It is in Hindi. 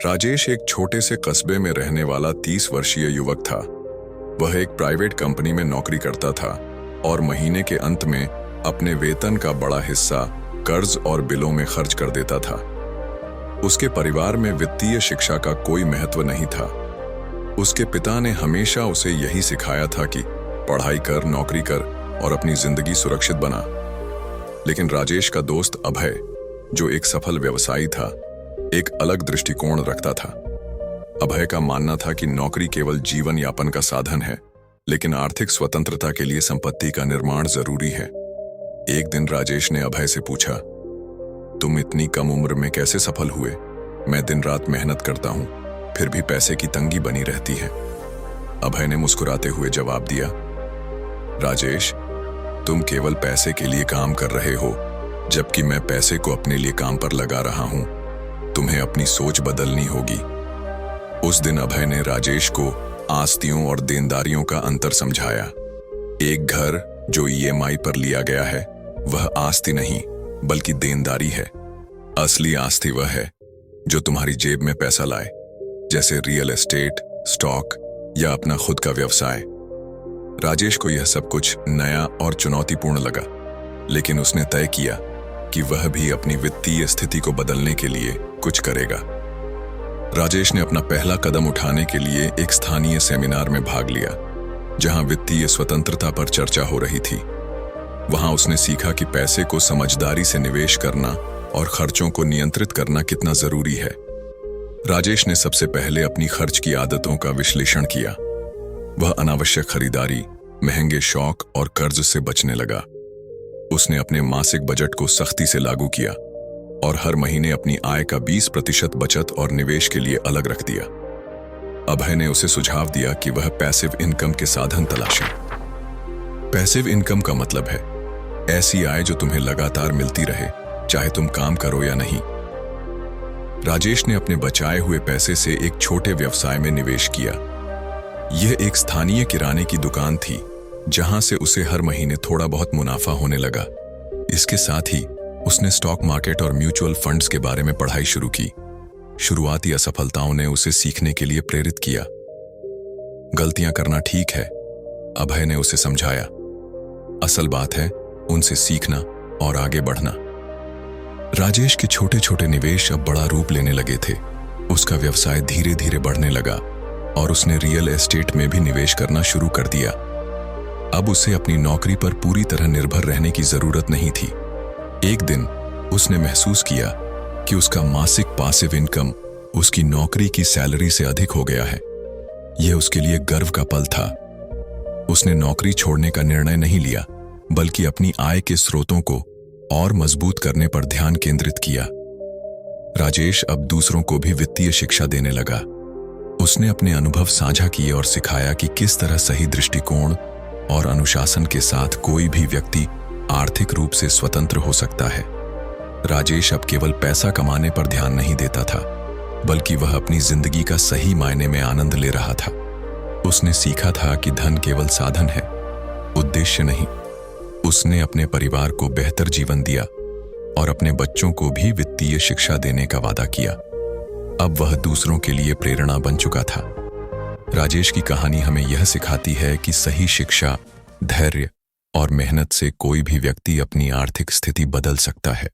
राजेश एक छोटे से कस्बे में रहने वाला 30 वर्षीय युवक था। वह एक प्राइवेट कंपनी में नौकरी करता था और महीने के अंत में अपने वेतन का बड़ा हिस्सा कर्ज और बिलों में खर्च कर देता था। उसके परिवार में वित्तीय शिक्षा का कोई महत्व नहीं था। उसके पिता ने हमेशा उसे यही सिखाया था कि पढ़ाई कर, नौकरी कर और अपनी जिंदगी सुरक्षित बना। लेकिन राजेश का दोस्त अभय, जो एक सफल व्यवसायी था, एक अलग दृष्टिकोण रखता था। अभय का मानना था कि नौकरी केवल जीवन यापन का साधन है, लेकिन आर्थिक स्वतंत्रता के लिए संपत्ति का निर्माण जरूरी है। एक दिन राजेश ने अभय से पूछा, तुम इतनी कम उम्र में कैसे सफल हुए? मैं दिन रात मेहनत करता हूं, फिर भी पैसे की तंगी बनी रहती है। अभय ने मुस्कुराते हुए जवाब दिया, राजेश, तुम केवल पैसे के लिए काम कर रहे हो, जबकि मैं पैसे को अपने लिए काम पर लगा रहा हूं। तुम्हें अपनी सोच बदलनी होगी। उस दिन अभय ने राजेश को आस्तियों और देनदारियों का अंतर समझाया। एक घर जो ईएमआई पर लिया गया है, वह आस्ति नहीं बल्कि देनदारी है। असली आस्ति वह है जो तुम्हारी जेब में पैसा लाए, जैसे रियल एस्टेट, स्टॉक या अपना खुद का व्यवसाय। राजेश को यह सब कुछ नया और चुनौतीपूर्ण लगा, लेकिन उसने तय किया कि वह भी अपनी वित्तीय स्थिति को बदलने के लिए कुछ करेगा। राजेश ने अपना पहला कदम उठाने के लिए एक स्थानीय सेमिनार में भाग लिया, जहां वित्तीय स्वतंत्रता पर चर्चा हो रही थी। वहां उसने सीखा कि पैसे को समझदारी से निवेश करना और खर्चों को नियंत्रित करना कितना जरूरी है। राजेश ने सबसे पहले अपनी खर्च की आदतों का विश्लेषण किया। वह अनावश्यक खरीदारी, महंगे शौक और कर्ज से बचने लगा। उसने अपने मासिक बजट को सख्ती से लागू किया और हर महीने अपनी आय का 20% बचत और निवेश के लिए अलग रख दिया। अभय ने उसे सुझाव दिया कि वह पैसिव इनकम के साधन तलाशे। पैसिव इनकम का मतलब है ऐसी आय जो तुम्हें लगातार मिलती रहे, चाहे तुम काम करो या नहीं। राजेश ने अपने बचाए हुए पैसे से एक छोटे व्यवसाय में निवेश किया। यह एक स्थानीय किराने की दुकान थी, जहां से उसे हर महीने थोड़ा बहुत मुनाफा होने लगा। इसके साथ ही उसने स्टॉक मार्केट और म्यूचुअल फंड्स के बारे में पढ़ाई शुरू की। शुरुआती असफलताओं ने उसे सीखने के लिए प्रेरित किया। गलतियां करना ठीक है, अभय ने उसे समझाया। असल बात है उनसे सीखना और आगे बढ़ना। राजेश के छोटे छोटे निवेश अब बड़ा रूप लेने लगे थे। उसका व्यवसाय धीरे धीरे बढ़ने लगा और उसने रियल एस्टेट में भी निवेश करना शुरू कर दिया। अब उसे अपनी नौकरी पर पूरी तरह निर्भर रहने की जरूरत नहीं थी। एक दिन उसने महसूस किया कि उसका मासिक पासिव इनकम उसकी नौकरी की सैलरी से अधिक हो गया है। यह उसके लिए गर्व का पल था। उसने नौकरी छोड़ने का निर्णय नहीं लिया, बल्कि अपनी आय के स्रोतों को और मजबूत करने पर ध्यान केंद्रित किया। राजेश अब दूसरों को भी वित्तीय शिक्षा देने लगा। उसने अपने अनुभव साझा किए और सिखाया कि किस तरह सही दृष्टिकोण और अनुशासन के साथ कोई भी व्यक्ति आर्थिक रूप से स्वतंत्र हो सकता है। राजेश अब केवल पैसा कमाने पर ध्यान नहीं देता था, बल्कि वह अपनी जिंदगी का सही मायने में आनंद ले रहा था। उसने सीखा था कि धन केवल साधन है, उद्देश्य नहीं। उसने अपने परिवार को बेहतर जीवन दिया और अपने बच्चों को भी वित्तीय शिक्षा देने का वादा किया। अब वह दूसरों के लिए प्रेरणा बन चुका था। राजेश की कहानी हमें यह सिखाती है कि सही शिक्षा, धैर्य और मेहनत से कोई भी व्यक्ति अपनी आर्थिक स्थिति बदल सकता है।